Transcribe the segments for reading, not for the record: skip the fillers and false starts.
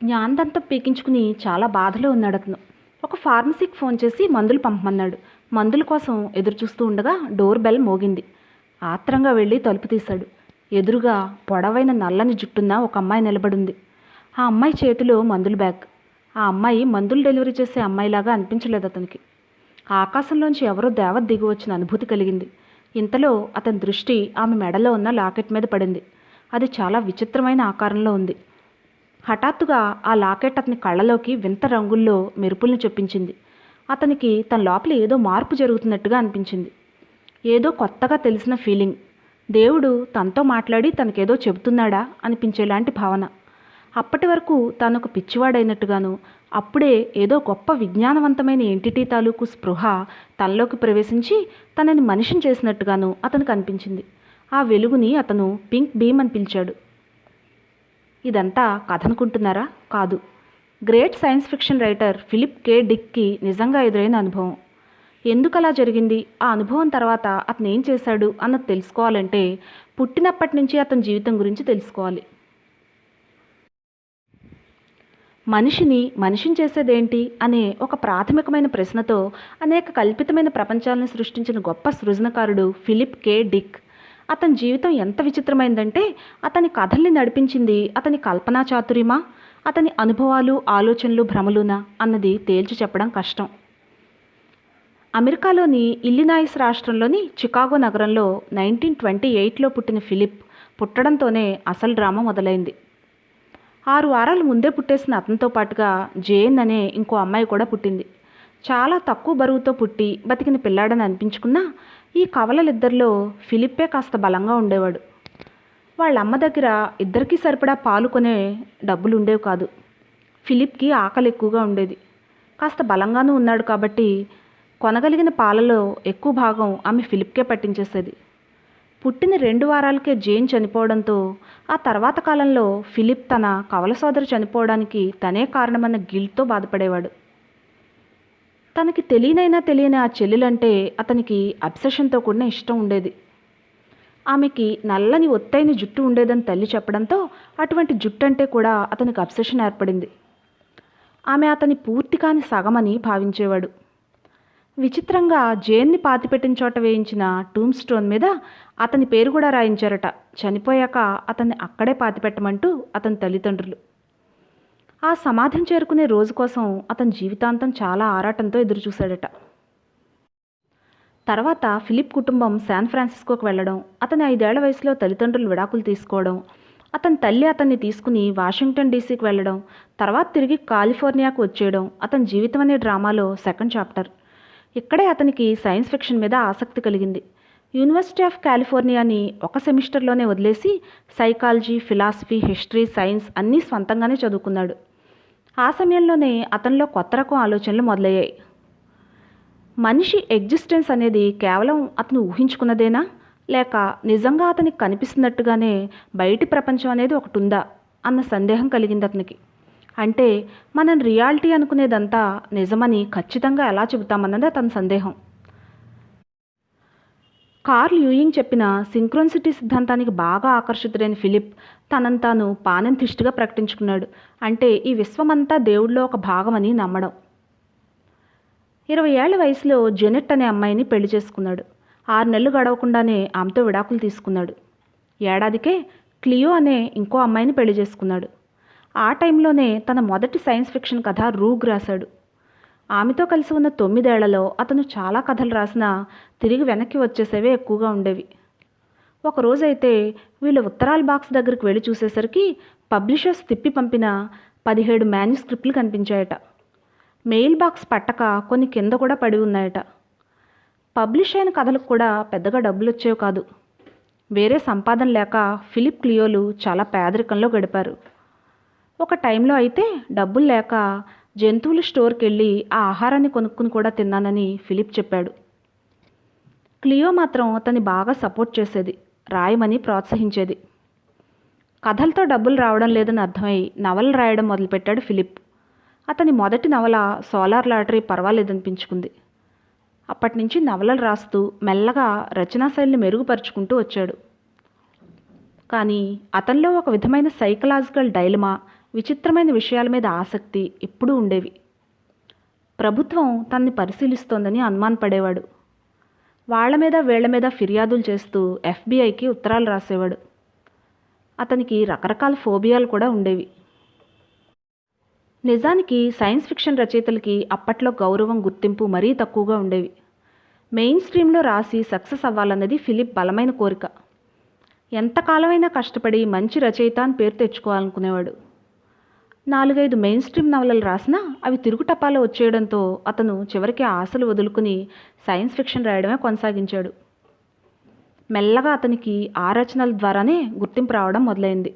జ్ఞానదంతం పీకించుకుని చాలా బాధలో ఉన్నాడు అతను. ఒక ఫార్మసీకి ఫోన్ చేసి మందులు పంపమన్నాడు. మందుల కోసం ఎదురు చూస్తూ ఉండగా డోర్ బెల్ మోగింది. ఆత్రంగా వెళ్ళి తలుపు తీశాడు. ఎదురుగా పొడవైన నల్లని జుట్టున్న ఒక అమ్మాయి నిలబడింది. ఆ అమ్మాయి చేతిలో మందుల బ్యాగ్. ఆ అమ్మాయి మందులు డెలివరీ చేసే అమ్మాయిలాగా అనిపించలేదు అతనికి. ఆకాశంలోంచి ఎవరో దేవత దిగి వచ్చిన అనుభూతి కలిగింది. ఇంతలో అతని దృష్టి ఆమె మెడలో ఉన్న లాకెట్ మీద పడింది. అది చాలా విచిత్రమైన ఆకారంలో ఉంది. హఠాత్తుగా ఆ లాకెట్ అతని కళ్ళలోకి వింత రంగుల్లో మెరుపుల్ని చొప్పించింది. అతనికి తన లోపల ఏదో మార్పు జరుగుతున్నట్టుగా అనిపించింది. ఏదో కొత్తగా తెలిసిన ఫీలింగ్. దేవుడు తనతో మాట్లాడి తనకేదో చెబుతున్నాడా అనిపించేలాంటి భావన. అప్పటి వరకు తాను ఒక పిచ్చివాడైనట్టుగాను, అప్పుడే ఏదో గొప్ప విజ్ఞానవంతమైన ఎంటిటీ తాలూకు స్పృహ తనలోకి ప్రవేశించి తనని మనిషిని చేసినట్టుగాను అతనికి అనిపించింది. ఆ వెలుగుని అతను పింక్ బీమ్ అని పిలిచాడు. ఇదంతా కథ అనుకుంటున్నారా? కాదు. Great science fiction writer Philip K డిక్కి నిజంగా ఎదురైన అనుభవం. ఎందుకు అలా జరిగింది, ఆ అనుభవం తర్వాత అతను ఏం చేశాడు అన్నది తెలుసుకోవాలంటే పుట్టినప్పటి నుంచి అతని జీవితం గురించి తెలుసుకోవాలి. మనిషిని చేసేదేంటి అనే ఒక ప్రాథమికమైన ప్రశ్నతో అనేక కల్పితమైన ప్రపంచాలను సృష్టించిన గొప్ప సృజనకారుడు ఫిలిప్ కే డిక్. అతని జీవితం ఎంత విచిత్రమైందంటే అతని కథల్ని నడిపించింది అతని కల్పనా చాతుర్యమా, అతని అనుభవాలు, ఆలోచనలు, భ్రమలునా అన్నది తేల్చి చెప్పడం కష్టం. అమెరికాలోని ఇల్లినాయిస్ రాష్ట్రంలోని చికాగో నగరంలో 1928లో పుట్టిన ఫిలిప్ పుట్టడంతోనే అసలు డ్రామా మొదలైంది. 6 వారాలు ముందే పుట్టేసిన అతనితో పాటుగా జేన్ అనే ఇంకో అమ్మాయి కూడా పుట్టింది. చాలా తక్కువ బరువుతో పుట్టి బతికిన పిల్లాడని అనిపించుకున్నా ఈ కవలలిద్దరిలో ఫిలిప్పే కాస్త బలంగా ఉండేవాడు. వాళ్ళ అమ్మ దగ్గర ఇద్దరికీ సరిపడా పాలు కొనే డబ్బులు ఉండేవి కాదు. ఫిలిప్కి ఆకలి ఎక్కువగా ఉండేది. కాస్త బలంగానూ ఉన్నాడు కాబట్టి కొనగలిగిన పాలలో ఎక్కువ భాగం ఆమె ఫిలిప్కే పట్టించేసేది. పుట్టిన 2 వారాలకే జేన్ చనిపోవడంతో ఆ తర్వాత కాలంలో ఫిలిప్ తన కవల సోదరు చనిపోవడానికి తనే కారణమన్న గిల్ట్తో బాధపడేవాడు. తనకి తెలియని ఆ చెల్లెలంటే అతనికి అబ్సెషన్తో కూడిన ఇష్టం ఉండేది. ఆమెకి నల్లని ఒత్తైన జుట్టు ఉండేదని తల్లి చెప్పడంతో అటువంటి జుట్టు అంటే కూడా అతనికి అబ్సెషన్ ఏర్పడింది. ఆమె అతని పూర్తి కాని సగమని భావించేవాడు. విచిత్రంగా జేన్ని పాతిపెట్టిన చోట వేయించిన టూమ్ స్టోన్ మీద అతని పేరు కూడా రాయించారట. చనిపోయాక అతన్ని అక్కడే పాతిపెట్టమంటూ అతని తల్లిదండ్రులు. ఆ సమాధిని చేరుకునే రోజు కోసం అతని జీవితాంతం చాలా ఆరాటంతో ఎదురుచూశాడట. తర్వాత ఫిలిప్ కుటుంబం శాన్ ఫ్రాన్సిస్కోకి వెళ్ళడం, అతని 5 ఏళ్ల వయసులో తల్లిదండ్రులు విడాకులు తీసుకోవడం, అతని తల్లి అతన్ని తీసుకుని వాషింగ్టన్ డీసీకి వెళ్ళడం, తర్వాత తిరిగి కాలిఫోర్నియాకు వచ్చేయడం అతని జీవితం అనే డ్రామాలో సెకండ్ చాప్టర్. ఇక్కడే అతనికి సైన్స్ ఫిక్షన్ మీద ఆసక్తి కలిగింది. యూనివర్సిటీ ఆఫ్ కాలిఫోర్నియాని ఒక సెమిస్టర్లోనే వదిలేసి సైకాలజీ, ఫిలాసఫీ, హిస్టరీ, సైన్స్ అన్నీ స్వంతంగానే చదువుకున్నాడు. ఆ సమయంలోనే అతనిలో కొత్త రకం ఆలోచనలు మొదలయ్యాయి. మనిషి ఎగ్జిస్టెన్స్ అనేది కేవలం అతను ఊహించుకున్నదేనా, లేక నిజంగా అతనికి కనిపిస్తున్నట్టుగానే బయటి ప్రపంచం అనేది ఒకటి ఉందా అన్న సందేహం కలిగింది అతనికి. అంటే మనం రియాలిటీ అనుకునేదంతా నిజమని ఖచ్చితంగా ఎలా చెబుతామన్నది అతని సందేహం. కార్ల్ యూయింగ్ చెప్పిన సింక్రోనిసిటీ సిద్ధాంతానికి బాగా ఆకర్షితుడైన ఫిలిప్ తనను తాను పానెంథిస్ట్గా ప్రకటించుకున్నాడు. అంటే ఈ విశ్వమంతా దేవుడిలో ఒక భాగమని నమ్మడం. 20 ఏళ్ల వయసులో జెనెట్ అనే అమ్మాయిని పెళ్లి చేసుకున్నాడు. 6 నెలలు గడవకుండానే ఆమెతో విడాకులు తీసుకున్నాడు. ఏడాదికే క్లియో అనే ఇంకో అమ్మాయిని పెళ్లి చేసుకున్నాడు. ఆ టైంలోనే తన మొదటి సైన్స్ ఫిక్షన్ కథ రూగ్ రాశాడు. ఆమెతో కలిసి ఉన్న 9 ఏళ్లలో అతను చాలా కథలు రాసినా తిరిగి వెనక్కి వచ్చేసేవే ఎక్కువగా ఉండేవి. ఒకరోజైతే వీళ్ళ ఉత్తరాల బాక్స్ దగ్గరికి వెళ్ళి చూసేసరికి పబ్లిషర్స్ తిప్పి పంపిన 17 మాన్యుస్క్రిప్ట్లు కనిపించాయట. మెయిల్ బాక్స్ పట్టక కొన్ని కింద కూడా పడి ఉన్నాయట. పబ్లిష్ అయిన కథలకు కూడా పెద్దగా డబ్బులు వచ్చేవి కాదు. వేరే సంపాదన లేక ఫిలిప్ క్లియోలు చాలా పేదరికంలో గడిపారు. ఒక టైంలో అయితే డబ్బులు లేక జంతువుల స్టోర్కి వెళ్ళి ఆ ఆహారాన్ని కొనుక్కుని కూడా తిన్నానని ఫిలిప్ చెప్పాడు. క్లియో మాత్రం అతన్ని బాగా సపోర్ట్ చేసేది, రాయమని ప్రోత్సహించేది. కథలతో డబ్బులు రావడం లేదని అర్థమై నవలలు రాయడం మొదలుపెట్టాడు ఫిలిప్. అతని మొదటి నవల సోలార్ లాటరీ పర్వాలేదనిపించుకుంది. అప్పటి నుంచి నవలలు రాస్తూ మెల్లగా రచనా శైలిని మెరుగుపరుచుకుంటూ వచ్చాడు. కానీ అతనిలో ఒక విధమైన సైకలాజికల్ డైలమా విచిత్రమైన విషయాల మీద ఆసక్తి ఎప్పుడూ ఉండేవి. ప్రభుత్వం తనని పరిశీలిస్తోందని అనుమానపడేవాడు. వాళ్ళ మీద వీళ్ల మీద ఫిర్యాదులు చేస్తూ ఎఫ్బిఐకి ఉత్తరాలు రాసేవాడు. అతనికి రకరకాల ఫోబియాలు కూడా ఉండేవి. నిజానికి సైన్స్ ఫిక్షన్ రచయితలకి అప్పట్లో గౌరవం, గుర్తింపు మరీ తక్కువగా ఉండేవి. మెయిన్ స్ట్రీమ్లో రాసి సక్సెస్ అవ్వాలన్నది ఫిలిప్ బలమైన కోరిక. ఎంతకాలమైనా కష్టపడి మంచి రచయిత అని పేరు తెచ్చుకోవాలనుకునేవాడు. 4-5 మెయిన్ స్ట్రీమ్ నవలలు రాసినా అవి తిరుగుటపాలో వచ్చేయడంతో అతను చివరికి ఆశలు వదులుకుని సైన్స్ ఫిక్షన్ రాయడమే కొనసాగించాడు. మెల్లగా అతనికి ఆ రచనల ద్వారానే గుర్తింపు రావడం మొదలైంది.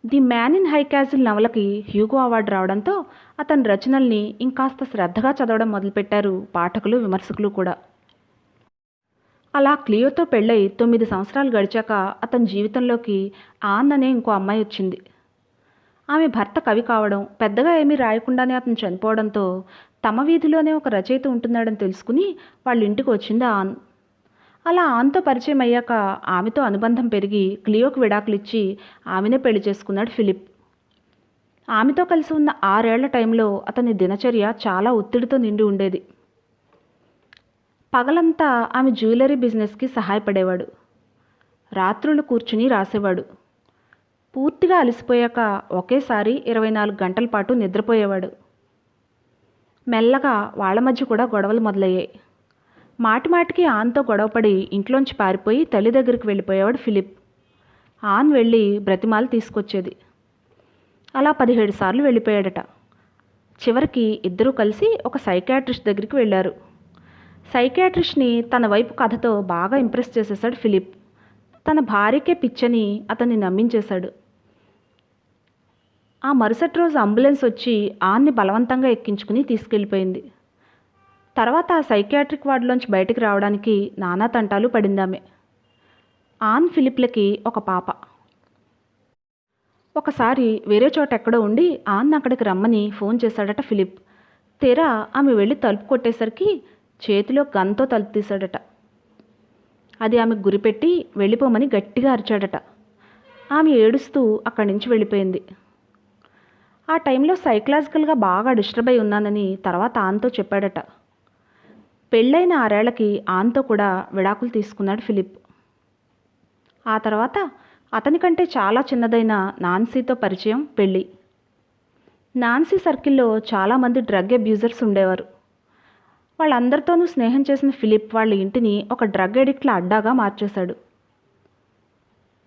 The man in high castle నవలకి హ్యూగో అవార్డు రావడంతో అతని రచనల్ని ఇంకాస్త శ్రద్ధగా చదవడం మొదలుపెట్టారు పాఠకులు, విమర్శకులు కూడా. అలా క్లియోతో పెళ్ళై 9 సంవత్సరాలు గడిచాక అతని జీవితంలోకి ఆన్ అనే ఇంకో అమ్మాయి వచ్చింది. ఆమె భర్త కవి కావడం, పెద్దగా ఏమీ రాయకుండానే అతను చనిపోవడంతో తమ వీధిలోనే ఒక రచయిత ఉంటున్నాడని తెలుసుకుని వాళ్ళ ఇంటికి వచ్చింది ఆన్. అలా ఆన్తో పరిచయం అయ్యాక ఆమెతో అనుబంధం పెరిగి క్లియోకి విడాకులిచ్చి ఆమెనే పెళ్లి చేసుకున్నాడు ఫిలిప్. ఆమెతో కలిసి ఉన్న 6 ఏళ్ల టైంలో అతని దినచర్య చాలా ఒత్తిడితో నిండి ఉండేది. పగలంతా ఆమె జ్యువెలరీ బిజినెస్కి సహాయపడేవాడు. రాత్రులు కూర్చుని రాసేవాడు. పూర్తిగా అలసిపోయాక ఒకేసారి 24 గంటల పాటు నిద్రపోయేవాడు. మెల్లగా వాళ్ళ మధ్య కూడా గొడవలు మొదలయ్యాయి. మాటిమాటికి ఆన్తో గొడవపడి ఇంట్లోంచి పారిపోయి తల్లి దగ్గరికి వెళ్ళిపోయేవాడు ఫిలిప్. ఆన్ వెళ్ళి బ్రతిమాలు తీసుకొచ్చేది. అలా 17 సార్లు వెళ్ళిపోయాడట. చివరికి ఇద్దరూ కలిసి ఒక సైకాట్రిస్ట్ దగ్గరికి వెళ్ళారు. సైకాట్రిస్ట్ని తన వైపు కథతో బాగా ఇంప్రెస్ చేసేశాడు ఫిలిప్. తన భార్యకే పిచ్చని అతన్ని నమ్మించేశాడు. ఆ మరుసటి రోజు అంబులెన్స్ వచ్చి ఆన్ని బలవంతంగా ఎక్కించుకుని తీసుకెళ్ళిపోయింది. తర్వాత ఆ సైకియాట్రిక్ వార్డులోంచి బయటికి రావడానికి నానా తంటాలు పడిందామె. ఆన్ ఫిలిప్లకి ఒక పాప. ఒకసారి వేరే చోట ఎక్కడో ఉండి ఆన్ అక్కడికి రమ్మని ఫోన్ చేశాడట ఫిలిప్. తీరా ఆమె వెళ్ళి తలుపు కొట్టేసరికి చేతిలో గన్తో తలుపు తీశాడట. అది ఆమెకు గురిపెట్టి వెళ్ళిపోమని గట్టిగా అరిచాడట. ఆమె ఏడుస్తూ అక్కడి నుంచి వెళ్ళిపోయింది. ఆ టైంలో సైకలాజికల్గా బాగా డిస్టర్బ్ అయి ఉన్నానని తర్వాత ఆన్తో చెప్పాడట. పెళ్ళైన 6 ఏళ్లకి ఆన్తో కూడా విడాకులు తీసుకున్నాడు ఫిలిప్. ఆ తర్వాత అతనికంటే చాలా చిన్నదైన నాన్సీతో పరిచయం, పెళ్ళి. నాన్సీ సర్కిల్లో చాలామంది డ్రగ్ అబ్యూజర్స్ ఉండేవారు. వాళ్ళందరితోనూ స్నేహం చేసిన ఫిలిప్ వాళ్ళ ఇంటిని ఒక డ్రగ్ ఎడిక్ట్ల అడ్డాగా మార్చేశాడు.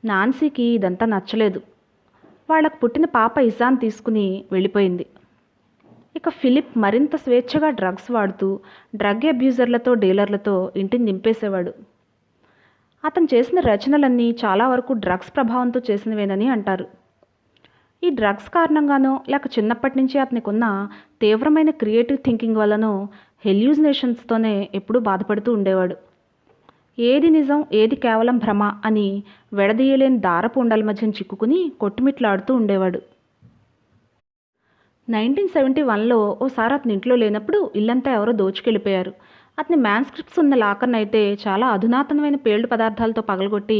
నాన్సీకి ఇదంతా నచ్చలేదు. వాళ్లకు పుట్టిన పాప ఇజాన్ తీసుకుని వెళ్ళిపోయింది. ఇక ఫిలిప్ మరింత స్వేచ్ఛగా డ్రగ్స్ వాడుతూ డ్రగ్ అబ్యూజర్లతో, డీలర్లతో ఇంటిని నింపేసేవాడు. అతను చేసిన రచనలన్నీ చాలా వరకు డ్రగ్స్ ప్రభావంతో చేసినవేనని అంటారు. ఈ డ్రగ్స్ కారణంగానో లేక చిన్నప్పటి నుంచి అతనికి ఉన్న తీవ్రమైన క్రియేటివ్ థింకింగ్ వల్లనో హెల్యూజినేషన్స్తోనే ఎప్పుడూ బాధపడుతూ ఉండేవాడు. ఏది నిజం, ఏది కేవలం భ్రమ అని విడదీయలేని దారపు ఉండల మధ్యన చిక్కుకుని కొట్టుమిట్లాడుతూ ఉండేవాడు. 1971లో ఓసారి అతని ఇంట్లో లేనప్పుడు ఇల్లంతా ఎవరో దోచుకెళ్ళిపోయారు. అతని మ్యాన్స్క్రిప్ట్స్ ఉన్న లాకర్ని అయితే చాలా అధునాతనమైన పేలుడు పదార్థాలతో పగలగొట్టి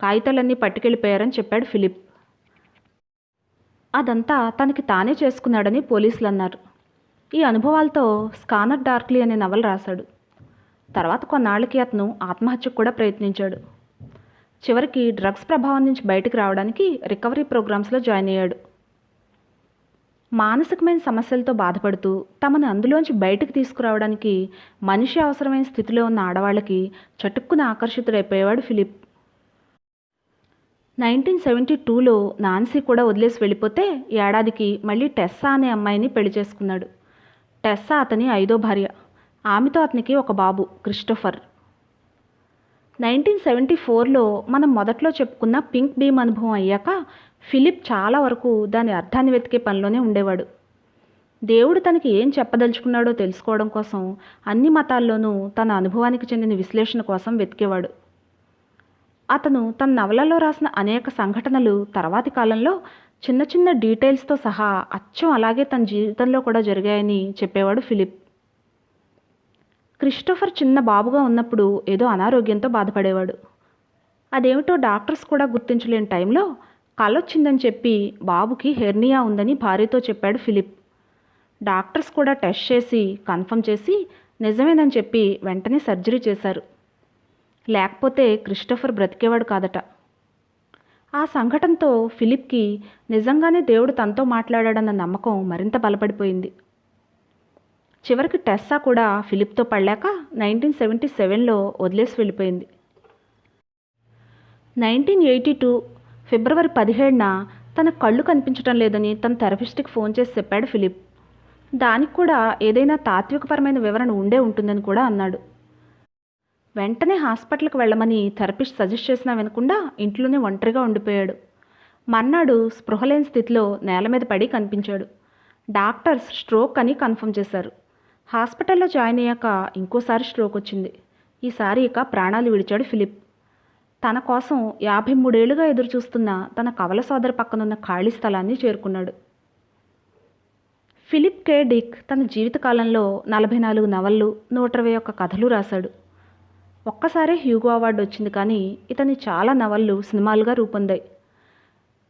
కాగితాలన్నీ పట్టుకెళ్ళిపోయారని చెప్పాడు ఫిలిప్. అదంతా తనకి తానే చేసుకున్నాడని పోలీసులు అన్నారు. ఈ అనుభవాలతో స్కానర్ డార్క్లీ అనే నవల రాశాడు. తర్వాత కొన్నాళ్ళకి అతను ఆత్మహత్యకు కూడా ప్రయత్నించాడు. చివరికి డ్రగ్స్ ప్రభావం నుంచి బయటకు రావడానికి రికవరీ ప్రోగ్రామ్స్లో జాయిన్ అయ్యాడు. మానసికమైన సమస్యలతో బాధపడుతూ తమను అందులోంచి బయటకు తీసుకురావడానికి మనిషి అవసరమైన స్థితిలో ఉన్న ఆడవాళ్ళకి చటుక్కున ఆకర్షితుడైపోయేవాడు ఫిలిప్. 1972లో నాన్సీ కూడా వదిలేసి వెళ్ళిపోతే ఏడాదికి మళ్ళీ టెస్సా అనే అమ్మాయిని పెళ్లి చేసుకున్నాడు. టెస్సా అతని 5వ భార్య. ఆమెతో అతనికి ఒక బాబు, క్రిస్టోఫర్. 1974లో మనం మొదట్లో చెప్పుకున్న పింక్ బీమ్ అనుభవం అయ్యాక ఫిలిప్ చాలా వరకు దాని అర్థాన్ని వెతికే పనిలోనే ఉండేవాడు. దేవుడు తనకి ఏం చెప్పదలుచుకున్నాడో తెలుసుకోవడం కోసం అన్ని మతాల్లోనూ తన అనుభవానికి చెందిన విశ్లేషణ కోసం వెతికేవాడు. అతను తన నవలలో రాసిన అనేక సంఘటనలు తర్వాతి కాలంలో చిన్న చిన్న డీటెయిల్స్తో సహా అచ్చం అలాగే తన జీవితంలో కూడా జరిగాయని చెప్పేవాడు ఫిలిప్. క్రిస్టోఫర్ చిన్న బాబుగా ఉన్నప్పుడు ఏదో అనారోగ్యంతో బాధపడేవాడు. అదేమిటో డాక్టర్స్ కూడా గుర్తించలేని టైంలో కలొచ్చిందని చెప్పి బాబుకి హెర్నియా ఉందని భార్యతో చెప్పాడు ఫిలిప్. డాక్టర్స్ కూడా టెస్ట్ చేసి కన్ఫర్మ్ చేసి నిజమేనని చెప్పి వెంటనే సర్జరీ చేశారు. లేకపోతే క్రిస్టోఫర్ బ్రతికేవాడు కాదట. ఆ సంఘటనతో ఫిలిప్కి నిజంగానే దేవుడు తనతో మాట్లాడాడన్న నమ్మకం మరింత బలపడిపోయింది. చివరికి టెస్సా కూడా ఫిలిప్తో పడలేక 1977లో వదిలేసి వెళ్ళిపోయింది. 1982 ఫిబ్రవరి 17న తన కళ్ళు కనిపించటం లేదని తన థెరపిస్ట్కి ఫోన్ చేసి చెప్పాడు ఫిలిప్. దానికి కూడా ఏదైనా తాత్వికపరమైన వివరణ ఉండే ఉంటుందని కూడా అన్నాడు. వెంటనే హాస్పిటల్కి వెళ్ళమని థెరపిస్ట్ సజెస్ట్ చేసినా వినకుండా ఇంట్లోనే ఒంటరిగా ఉండిపోయాడు. మర్నాడు స్పృహ లేని స్థితిలో నేల మీద పడి కనిపించాడు. డాక్టర్స్ స్ట్రోక్ అని కన్ఫర్మ్ చేశారు. హాస్పిటల్లో జాయిన్ అయ్యాక ఇంకోసారి స్ట్రోక్ వచ్చింది. ఈసారి ఇక ప్రాణాలు విడిచాడు ఫిలిప్. తన కోసం 53 ఏళ్లుగా ఎదురుచూస్తున్న తన కవల సోదరి పక్కనున్న ఖాళీ స్థలాన్ని చేరుకున్నాడు. ఫిలిప్ కే డిక్ తన జీవితకాలంలో 44 నవళ్ళు, 121 కథలు రాశాడు. ఒక్కసారే హ్యూగో అవార్డు వచ్చింది, కానీ ఇతని చాలా నవళ్ళు సినిమాలుగా రూపొందాయి.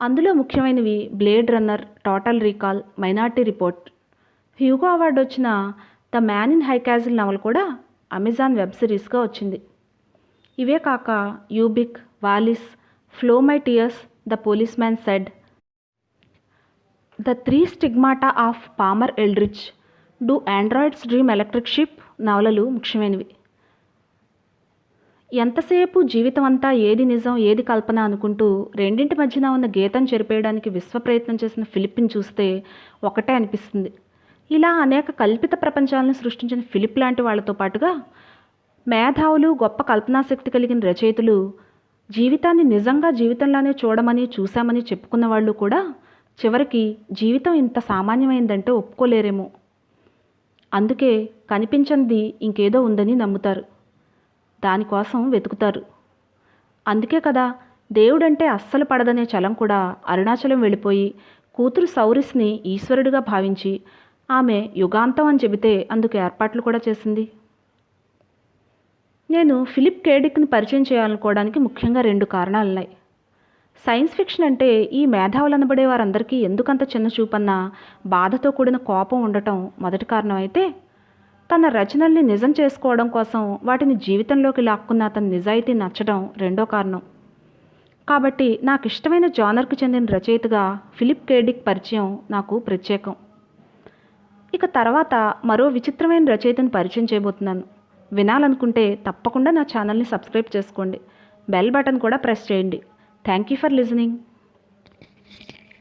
అందులో ముఖ్యమైనవి Blade Runner, Total Recall, Minority Report. Hugo award వచ్చిన the Man in High Castle నవల కూడా అమెజాన్ వెబ్ సిరీస్గా వచ్చింది. ఇవే కాక Ubik, Valis, Flow My Tears, the Policeman Said, the 3 Stigmata of Palmer Eldritch, Do Androids Dream Electric Ship నవలలు ముఖ్యమైనవి. ఎంతసేపు జీవితం అంతా ఏది నిజం ఏది కల్పన అనుకుంటూ రెండింటి మధ్యన ఉన్న గీతం చెరిపేయడానికి విశ్వ ప్రయత్నం చేసిన ఫిలిప్ని చూస్తే ఒకటే అనిపిస్తుంది. ఇలా అనేక కల్పిత ప్రపంచాలను సృష్టించిన ఫిలిప్ లాంటి వాళ్ళతో పాటుగా మేధావులు, గొప్ప కల్పనాశక్తి కలిగిన రచయితలు జీవితాన్ని నిజంగా జీవితంలానే చూడమని చూశామని చెప్పుకున్న వాళ్ళు కూడా చివరికి జీవితం ఇంత సామాన్యమైందంటే ఒప్పుకోలేరేమో. అందుకే కనిపించనిది ఇంకేదో ఉందని నమ్ముతారు, దానికోసం వెతుకుతారు. అందుకే కదా దేవుడంటే అస్సలు పడదనే చలం కూడా అరుణాచలం వెళ్ళిపోయి కూతురు సౌరిస్ని ఈశ్వరుడిగా భావించి ఆమె యుగాంతం అని చెబితే అందుకు ఏర్పాట్లు కూడా చేసింది. నేను ఫిలిప్ కే డిక్ని పరిచయం చేయాలనుకోవడానికి ముఖ్యంగా 2 కారణాలున్నాయి. సైన్స్ ఫిక్షన్ అంటే ఈ మేధావులు అనబడే వారందరికీ ఎందుకంత చిన్న చూపన్న బాధతో కూడిన కోపం ఉండటం మొదటి కారణం అయితే, తన రచనల్ని నిజం చేసుకోవడం కోసం వాటిని జీవితంలోకి లాక్కున్న అతని నిజాయితీ నచ్చడం రెండో కారణం. కాబట్టి నాకు ఇష్టమైన జానర్కు చెందిన రచయితగా ఫిలిప్ కే డిక్ పరిచయం నాకు ప్రత్యేకం. ఇక తర్వాత మరో విచిత్రమైన రచయితను పరిచయం చేయబోతున్నాను. వినాలనుకుంటే తప్పకుండా నా ఛానల్ని సబ్స్క్రైబ్ చేసుకోండి. బెల్ బటన్ కూడా ప్రెస్ చేయండి. Thank you for listening.